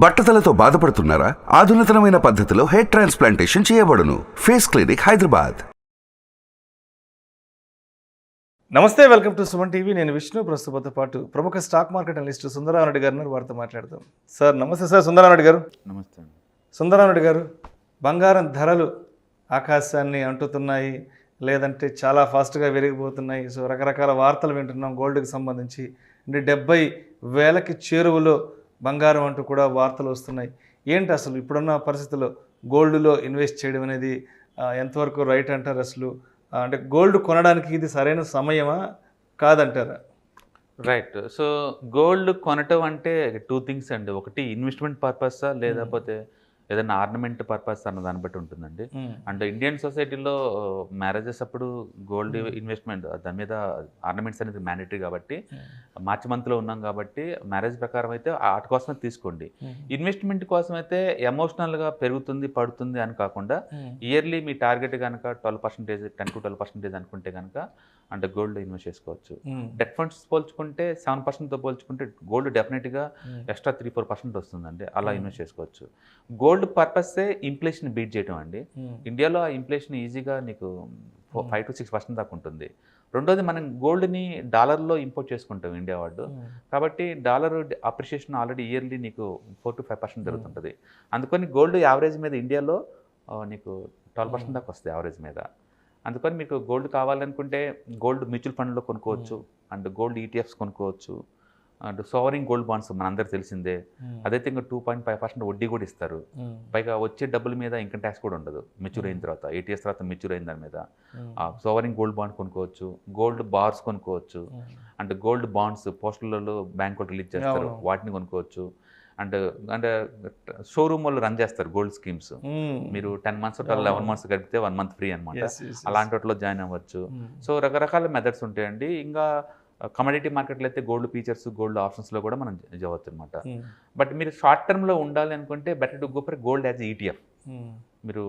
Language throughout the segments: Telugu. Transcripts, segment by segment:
బట్టతలతో బాధపడుతున్నారా? ఆధునితనమైన పద్ధతిలో హెయిర్ ట్రాన్స్ప్లాంటేషన్ చేయబడును. Face clinic, Hyderabad. నమస్తే, వెల్కమ్ టు సుమన్ టీవీ. నేను విష్ణు. ప్రస్తుతంతో పాటు ప్రముఖ స్టాక్ మార్కెట్ అనలిస్ట్ సుందరారెడ్డి గారు వారితో మాట్లాడతాం. సార్ నమస్తే. సార్ సుందరారెడ్డి గారు. నమస్తే అండి. సుందరారెడ్డి గారు, బంగారం ధరలు ఆకాశాన్ని అంటుతున్నాయి, లేదంటే చాలా ఫాస్ట్గా పెరిగిపోతున్నాయి. సో రకరకాల వార్తలు వింటున్నాం గోల్డ్కి సంబంధించి. 70,000కి చేరువలో బంగారం అంటూ కూడా వార్తలు వస్తున్నాయి. ఏంటి అసలు ఇప్పుడున్న పరిస్థితుల్లో గోల్డ్లో ఇన్వెస్ట్ చేయడం అనేది ఎంతవరకు రైట్ అంటారు? అసలు అంటే గోల్డ్ కొనడానికి ఇది సరైన సమయమా కాదంటారా? రైట్. సో గోల్డ్ కొనటం అంటే 2 థింగ్స్ అండి. ఒకటి ఇన్వెస్ట్మెంట్ పర్పస్, లేకపోతే ఏదైనా ఆర్నమెంట్ పర్పస్ అన్న దాన్ని బట్టి ఉంటుందండి. అండ్ ఇండియన్ సొసైటీలో మ్యారేజెస్ అప్పుడు గోల్డ్ ఇన్వెస్ట్మెంట్ దాని మీద ఆర్నమెంట్స్ అనేది మ్యాండేటరీ కాబట్టి, మార్చి మంత్లో ఉన్నాం కాబట్టి మ్యారేజ్ ప్రకారం అయితే వాటి కోసమే తీసుకోండి. ఇన్వెస్ట్మెంట్ కోసం అయితే ఎమోషనల్గా పెరుగుతుంది పడుతుంది అని కాకుండా ఇయర్లీ మీ టార్గెట్ కనుక 12%, 10 to 12% అనుకుంటే కనుక అంటే గోల్డ్ ఇన్వెస్ట్ చేసుకోవచ్చు. డెట్ ఫండ్స్ పోల్చుకుంటే 7%తో పోల్చుకుంటే గోల్డ్ డెఫినెట్గా ఎక్స్ట్రా 3-4% వస్తుందండి. అలా ఇన్వెస్ట్ చేసుకోవచ్చు. గోల్డ్ పర్పస్సే ఇన్ఫ్లేషన్ బీట్ చేయడం అండి. ఇండియాలో ఆ ఇన్ఫ్లేషన్ ఈజీగా నీకు 5 to 6% దాకా ఉంటుంది. రెండోది, మనం గోల్డ్ని డాలర్లో ఇంపోర్ట్ చేసుకుంటాం ఇండియా వాళ్ళు. కాబట్టి డాలర్ అప్రిషియేషన్ ఆల్రెడీ ఇయర్లీ నీకు 4 to 5% జరుగుతుంటుంది. అందుకని గోల్డ్ యావరేజ్ మీద ఇండియాలో నీకు 12% దాకా వస్తుంది యావరేజ్ మీద. అందుకని మీకు గోల్డ్ కావాలనుకుంటే గోల్డ్ మ్యూచువల్ ఫండ్లో కొనుక్కోవచ్చు, అండ్ గోల్డ్ ఈటీఎఫ్స్ కొనుక్కోవచ్చు, అండ్ సోవరింగ్ గోల్డ్ బాండ్స్ మనందరూ తెలిసిందే. అదైతే ఇంకా 2.5% వడ్డీ కూడా ఇస్తారు. పైగా వచ్చే డబ్బుల మీద ఇన్కమ్ ట్యాక్స్ కూడా ఉండదు మెచ్యూర్ అయిన తర్వాత. 8 years తర్వాత మెచ్యూర్ అయిన దాని మీద సోవరింగ్ గోల్డ్ బాండ్ కొనుక్కోవచ్చు, గోల్డ్ బార్స్ కొనుక్కోవచ్చు, అండ్ గోల్డ్ బాండ్స్ పోస్టల్లో బ్యాంక్ రిలీజ్ చేస్తారు, వాటిని కొనుక్కోవచ్చు. అండ్ అంటే షోరూమ్ వాళ్ళు రన్ చేస్తారు గోల్డ్ స్కీమ్స్. మీరు 10 months 11 months గడిపితే 1 month ఫ్రీ అనమాట. అలాంటి వాటిలో జాయిన్ అవ్వచ్చు. సో రకరకాల మెథడ్స్ ఉంటాయండి. ఇంకా కమోడిటీ మార్కెట్లో అయితే గోల్డ్ ఫీచర్స్, గోల్డ్ ఆప్షన్స్లో కూడా మనం చేయవచ్చు అనమాట. బట్ మీరు షార్ట్ టర్మ్లో ఉండాలి అనుకుంటే better to go for gold as ETF. మీరు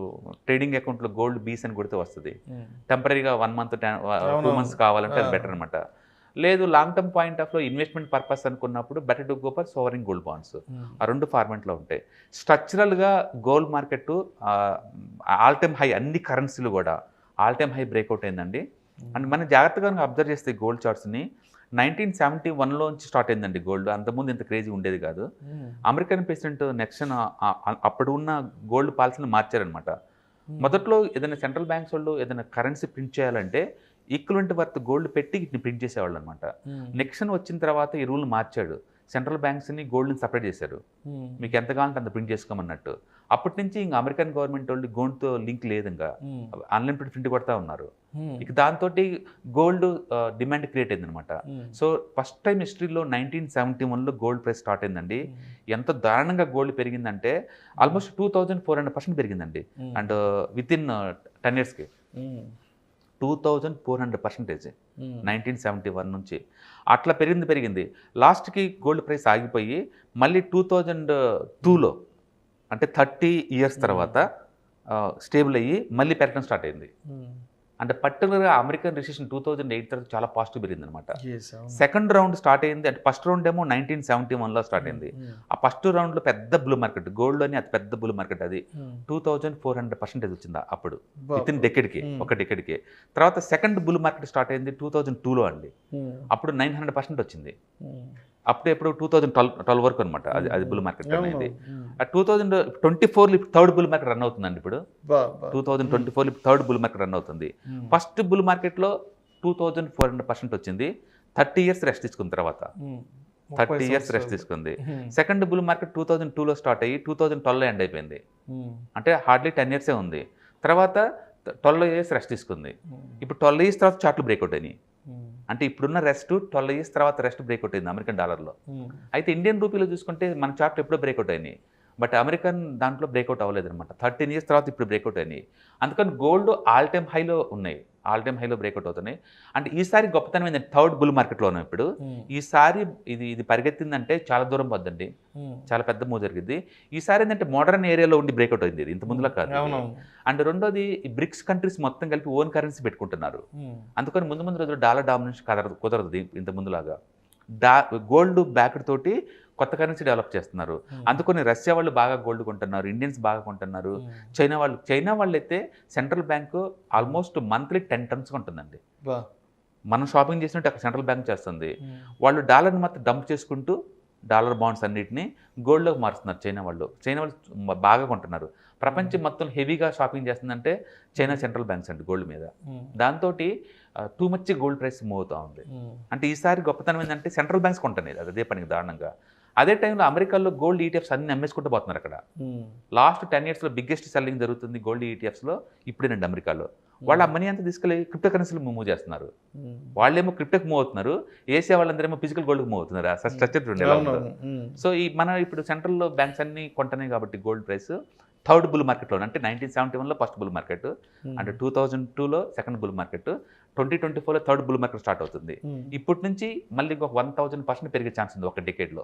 ట్రేడింగ్ అకౌంట్లో గోల్డ్ బీస్ అని కొడితే వస్తుంది. టెంపరీగా 1 month 2 months కావాలంటే అది బెటర్ అనమాట. లేదు, లాంగ్ టర్మ్ పాయింట్ ఆఫ్లో ఇన్వెస్ట్మెంట్ పర్పస్ అనుకున్నప్పుడు better to go for sovereign gold bonds. ఆ 2 ఫార్మాట్లో ఉంటాయి. స్ట్రక్చరల్గా gold market all time high, అన్ని కరెన్సీలు కూడా ఆల్ టైమ్ హై బ్రేక్అవుట్ అయిందండి. అండ్ మనం జాగ్రత్తగా అబ్జర్వ్ చేస్తే గోల్డ్ చార్ట్స్ని 1971లోంచి స్టార్ట్ అయిందండి గోల్డ్. అంతకుముందు ఇంత క్రేజీ ఉండేది కాదు. అమెరికన్ ప్రెసిడెంట్ నెక్సన్ అప్పుడు ఉన్న గోల్డ్ పాలసీని మార్చారనమాట. మొదట్లో ఏదైనా సెంట్రల్ బ్యాంక్స్ వాళ్ళు ఏదైనా కరెన్సీ ప్రింట్ చేయాలంటే ఈక్వలెంట్ వర్త్ గోల్డ్ పెట్టి వీటిని ప్రింట్ చేసేవాళ్ళు అనమాట. నెక్సన్ వచ్చిన తర్వాత ఈ రూల్ మార్చాడు. సెంట్రల్ బ్యాంక్స్ని గోల్డ్ని సపరేట్ చేశారు. మీకు ఎంత కావాలంటే అంత ప్రింట్ చేసుకోమన్నట్టు. అప్పటి నుంచి ఇంకా అమెరికన్ గవర్నమెంట్ వాళ్ళు గోల్డ్తో లింక్ లేదు, ఇంకా అన్లిమిటెడ్ ప్రింట్ కొడతా ఉన్నారు. ఇక దాంతో గోల్డ్ డిమాండ్ క్రియేట్ అయింది అనమాట. సో ఫస్ట్ టైం హిస్టరీలో 1971లో గోల్డ్ ప్రైస్ స్టార్ట్ అయిందండి. ఎంత దారుణంగా గోల్డ్ పెరిగిందంటే ఆల్మోస్ట్ 2400% పెరిగిందండి. అండ్ విత్ ఇన్ 10 yearsకి 2400% 1971 నుంచి అట్లా పెరిగింది. లాస్ట్కి గోల్డ్ ప్రైస్ ఆగిపోయి మళ్ళీ 2002లో అంటే 30 years తర్వాత స్టేబుల్ అయ్యి మళ్ళీ పెరగడం స్టార్ట్ అయింది. అంటే పర్టికులర్గా అమెరికన్ రిసెషన్ 2008 తర్వాత చాలా పాజిటివ్ పెరిగింది అనమాట. సెకండ్ రౌండ్ స్టార్ట్ అయింది. అంటే ఫస్ట్ రౌండ్ ఏమో 1971లో స్టార్ట్ అయింది. ఆ ఫస్ట్ రౌండ్లో పెద్ద బుల్ మార్కెట్, గోల్డ్లోని అతి పెద్ద బుల్ మార్కెట్ అది 2400% వచ్చింది అప్పుడు, విత్ ఇన్ ఒక డెకెడ్కి. తర్వాత సెకండ్ బుల్ మార్కెట్ స్టార్ట్ అయింది 2002లో అండి. అప్పుడు 900% వచ్చింది. అప్పుడు ఎప్పుడు 2012 వరకు అనమాట అది బుల్ మార్కెట్ రన్ అయింది. 2024లో థర్డ్ బుల్ మార్కెట్ రన్ అవుతుందండి. ఇప్పుడు 2024లో థర్డ్ బుల్ మార్కెట్ రన్ అవుతుంది. ఫస్ట్ బుల్ మార్కెట్లో 2400% వచ్చింది. 30 years రెస్ట్ తీసుకున్న తర్వాత 30 years రెస్ట్ తీసుకుంది. సెకండ్ బుల్ మార్కెట్ 2002లో స్టార్ట్ అయ్యి 2012లో ఎండ్ అయిపోయింది. అంటే హార్డ్లీ 10 years ఉంది. తర్వాత 12 years రెస్ట్ తీసుకుంది. ఇప్పుడు 12 years తర్వాత చార్ట్లు బ్రేక్అవుట్ అయినాయి. అంటే ఇప్పుడున్న రెస్ట్ 12 years తర్వాత రెస్ట్ బ్రేక్అవుట్ అయింది అమెరికన్ డాలర్లో. అయితే ఇండియన్ రూపీలో చూసుకుంటే మన చార్ట్ ఎప్పుడో బ్రేక్అవుట్ అయినాయి. బట్ అమెరికన్ దాంట్లో బ్రేక్అవుట్ అవ్వలేదు అనమాట. 13 years తర్వాత ఇప్పుడు బ్రేక్అవుట్ అయినాయి. అందుకని గోల్డ్ ఆల్ టైమ్ హైలో ఉన్నాయి, ఆల్ టైమ్ హైలో బ్రేక్అవుట్ అవుతున్నాయి. అంటే ఈసారి గొప్పతనం ఏంటంటే థర్డ్ బుల్ మార్కెట్లో ఉన్నాం ఇప్పుడు. ఈసారి ఇది పరిగెత్తిందంటే చాలా దూరం పోద్దండి, చాలా పెద్ద మూవ్ జరిగింది. ఈసారి ఏంటంటే మోడర్న్ ఏరియాలో ఉండి బ్రేక్అవుట్ అయింది, ఇంత ముందులా కాదు. అండ్ రెండోది, ఈ బ్రిక్స్ కంట్రీస్ మొత్తం కలిపి ఓన్ కరెన్సీ పెట్టుకుంటున్నారు. అందుకని ముందు రోజులు డాలర్ డామినేషన్ కుదరదు ఇంత ముందులాగా. గోల్డ్ బ్యాక్డ్ తోటి కొత్త కరెన్సీ డెవలప్ చేస్తున్నారు. అందుకని రష్యా వాళ్ళు బాగా గోల్డ్ కొంటున్నారు, ఇండియన్స్ బాగా కొంటున్నారు. చైనా వాళ్ళు అయితే central bank almost monthly 10 tons కొంటుందండి. మనం షాపింగ్ చేసినట్టు అక్కడ సెంట్రల్ బ్యాంక్ చేస్తుంది. వాళ్ళు డాలర్ని మాత్రం డంప్ చేసుకుంటూ డాలర్ బాండ్స్ అన్నిటిని గోల్డ్లోకి మారుస్తున్నారు. చైనా వాళ్ళు బాగా కొంటున్నారు. ప్రపంచం మొత్తం హెవీగా షాపింగ్ చేస్తుందంటే చైనా సెంట్రల్ బ్యాంక్స్ అండి గోల్డ్ మీద. దాంతో too much gold price move అవుతూ ఉంది. అంటే ఈసారి గొప్పతనం ఏంటంటే సెంట్రల్ బ్యాంక్స్ కొంటున్నాయి అదే పనికి దారుణంగా. అదే టైంలో అమెరికాలో గోల్డ్ ఈటీఎఫ్స్ అన్ని అమ్మేసుకుంటూ పోతున్నారు. అక్కడ లాస్ట్ 10 yearsలో బిగ్గెస్ట్ సెల్లింగ్ జరుగుతుంది గోల్డ్ ఈటీఎఫ్స్లో ఇప్పుడేనండి అమెరికాలో. వాళ్ళు ఆ మనీ అంతా తీసుకెళ్ళి క్రిప్టో కరెన్సీలు మూవ్ చేస్తున్నారు. వాళ్ళేమో క్రిప్టోకి మూవ్ అవుతున్నారు, ఏసీ వాళ్ళందరేమో ఫిజికల్ గోల్డ్కి మూవ్ అవుతున్నారు. స్ట్రక్చర్ ఉండేది. సో ఈ మన ఇప్పుడు సెంట్రల్ బ్యాంక్స్ అన్ని కొంటున్నాయి కాబట్టి గోల్డ్ ప్రైస్ థర్డ్ బుల్ మార్కెట్లో అంటే 1971లో ఫస్ట్ బుల్ మార్కెట్, అంటే 2002లో సెకండ్ బుల్ మార్కెట్, 2024లో థర్డ్ బుల్ మార్కెట్ స్టార్ట్ అవుతుంది. ఇప్పటి నుంచి మళ్ళీ ఇంకొక 1000% పెరిగే ఛాన్స్ ఉంది ఒక డికేడ్లో.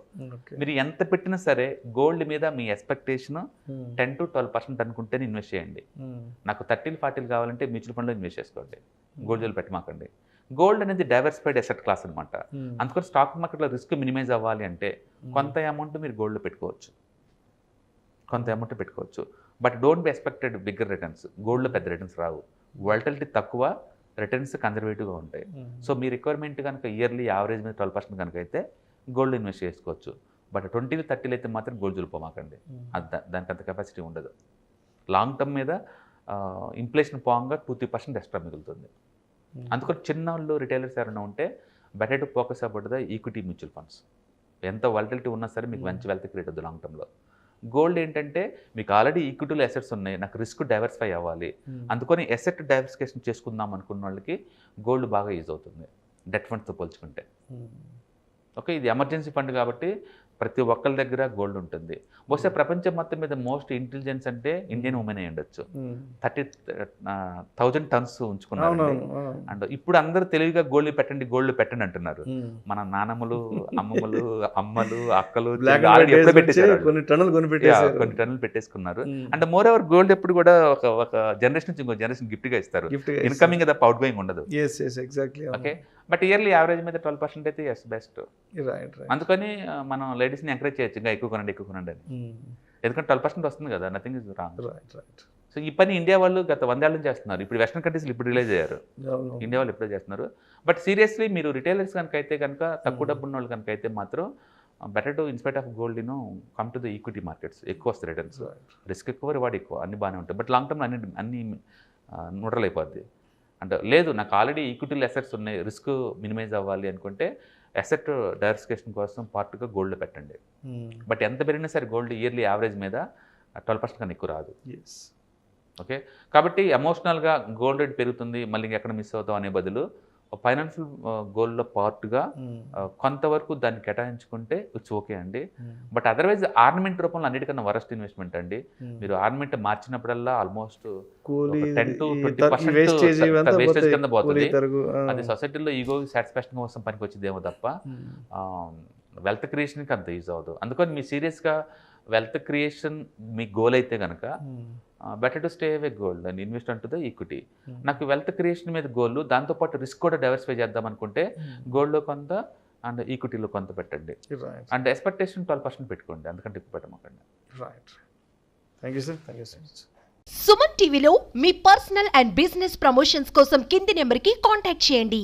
మీరు ఎంత పెట్టినా సరే గోల్డ్ మీద మీ ఎక్స్పెక్టేషన్ 10 to 12% అనుకుంటేనే ఇన్వెస్ట్ చేయండి. నాకు 30-40 కావాలంటే మ్యూచువల్ ఫండ్లో ఇన్వెస్ట్ చేసుకోండి, గోల్డ్ పెట్టమాకండి. గోల్డ్ అనేది డైవర్సిఫైడ్ అసెట్ క్లాస్ అనమాట. అందుకని స్టాక్ మార్కెట్లో రిస్క్ మినిమైజ్ అవ్వాలి అంటే కొంత అమౌంట్ మీరు గోల్డ్లో పెట్టుకోవచ్చు, but don't be expected bigger returns. గోల్డ్లో పెద్ద రిటర్న్స్ రావు, వాలటిలిటీ తక్కువ, రిటర్న్స్ కన్జర్వేటివ్గా ఉంటాయి. సో మీ రిక్వైర్మెంట్ కనుక ఇయర్లీ యావరేజ్ మీద 12% కనుక అయితే గోల్డ్ ఇన్వెస్ట్ చేసుకోవచ్చు. బట్ 20-30 అయితే మాత్రం గోల్డ్ జులిపోమాకండి, దానికి అంత కెపాసిటీ ఉండదు. లాంగ్ టర్మ్ మీద ఇన్ఫ్లేషన్ పోగా 2-3% ఎక్స్ట్రా మిగులుతుంది. అందుకని చిన్న వాళ్ళు రిటైలర్స్ ఎవరైనా ఉంటే better to focus about the equity mutual funds. ఎంత వాలటిలిటీ ఉన్నా సరే మీకు మంచి వెల్త్ క్రియేట్ అవుతుంది లాంగ్ టర్మ్లో. గోల్డ్ ఏంటంటే మీకు ఆల్రెడీ ఈక్విటీలో అసెట్స్ ఉన్నాయి, నాకు రిస్క్ డైవర్సిఫై అవ్వాలి, అందుకని అసెట్ డైవర్సిఫికేషన్ చేసుకుందాం అనుకున్న వాళ్ళకి గోల్డ్ బాగా యూజ్ అవుతుంది డెట్ ఫండ్స్తో పోల్చుకుంటే. ఓకే, ఇది ఎమర్జెన్సీ ఫండ్ కాబట్టి ప్రతి ఒక్కరి దగ్గర గోల్డ్ ఉంటుంది. బహుశా ప్రపంచం మొత్తం మీద మోస్ట్ ఇంటెలిజెన్స్ అంటే ఇండియన్ ఉమెన్ అయి ఉండొచ్చు. 30,000 టన్స్ ఉంచుకున్నారు. అండ్ ఇప్పుడు అందరూ తెలివిగా గోల్డ్ పెట్టండి అంటున్నారు. మన నానమ్మలు, అమ్మమ్మలు, అమ్మలు, అక్కలు ఎప్పుడో పెట్టేశారు, కొన్ని టన్నులు పెట్టేసుకున్నారు. అండ్ మోర్ ఓవర్ గోల్డ్ ఎప్పుడు కూడా ఒక జనరేషన్ నుంచి ఇంకో జనరేషన్ గిఫ్ట్గా ఇస్తారు. ఇన్కమింగ్ తప్ప అవుట్ గోయింగ్ ఉండదు. ఓకే, బట్ ఇయర్లీ యావరేజ్ మీద 12% అయితే ఎస్ బెస్ట్. అందుకని మనం లేడీస్ని ఎంకరేజ్ చేయొచ్చు, ఇంకా ఎక్కువ కొనండి అని. ఎందుకంటే 12% వస్తుంది కదా, నథింగ్ ఇస్ రాంగ్. సో ఈ పని ఇండియా వాళ్ళు గత 100 ఏళ్ళ నుంచి చేస్తున్నారు. ఇప్పుడు వెస్టర్న్ కంట్రీస్లో ఇప్పుడు రిలీజ్ అయ్యారు, ఇండియా వాళ్ళు ఇప్పుడే చేస్తున్నారు. బట్ సీరియస్లీ మీరు రిటైలర్స్ కనుక అయితే కనుక తక్కువ డబ్బు ఉన్న వాళ్ళు కనుక అయితే మాత్రం better to in spite of gold come to the equity markets. ఎక్కువ వస్తాయి రిటర్న్స్, రిస్క్ ఎక్కువ, రివార్డ్ ఎక్కువ, అన్ని బాగానే ఉంటాయి. బట్ లాంగ్ టర్మ్ అన్ని న్యూట్రల్ అయిపోద్ది. అంటే లేదు నాకు ఆల్రెడీ ఈక్విటీలు అసెట్స్ ఉన్నాయి, రిస్క్ మినిమైజ్ అవ్వాలి అనుకుంటే అసెట్ డైవర్సిఫికేషన్ కోసం పార్ట్గా గోల్డ్ పెట్టండి. బట్ ఎంత పెరిగినా సరే గోల్డ్ ఇయర్లీ యావరేజ్ మీద 12% కన్నా ఎక్కువ రాదు. ఓకే, కాబట్టి ఎమోషనల్గా గోల్డ్ రేట్ పెరుగుతుంది మళ్ళీ ఎక్కడ మిస్ అవుతాం అనే బదులు ఫైనాన్షియల్ గోల్డ్లో పార్ట్గా కొంతవరకు దాన్ని కేటాయించుకుంటే ఇట్స్ ఓకే అండి. బట్ అదర్వైజ్ ఆర్నమెంట్ రూపంలో అన్నిటికన్నా వరస్ట్ ఇన్వెస్ట్మెంట్ అండి. మీరు ఆర్నమెంట్ మార్చినప్పుడల్లా ఆల్మోస్ట్ 10 to 20% వేస్టేజ్ కింద పోతుంది. అది సొసైటీలో ఈగో సాటిస్ఫాక్షన్ కోసం పనికి వచ్చిందేమో తప్ప వెల్త్ క్రియేషన్కి అంత యూజ్ అవ్వదు. అందుకని మీ సీరియస్గా వెల్త్ క్రియేషన్ మీ గోల్ అయితే కనుక better to stay away gold and invest అంటూ ద ఈక్విటీ. నాకు వెల్త్ క్రియేషన్ మీద గోల్, దాంతోపాటు రిస్క్ కూడా డైవర్సిఫై చేద్దాం అనుకుంటే గోల్డ్లో కొంత అండ్ ఈక్విటీలో కొంత పెట్టండి. అండ్ ఎక్స్పెక్టేషన్ 12% పెట్టుకోండి, అందుకంటే ఎక్కువ పెట్టమాకండి. Thank you sir, thank you so much. Suman టీవీలో మీ పర్సనల్ అండ్ బిజినెస్ ప్రమోషన్స్ కోసం కింది నెంబర్కి కాంటాక్ట్ చేయండి.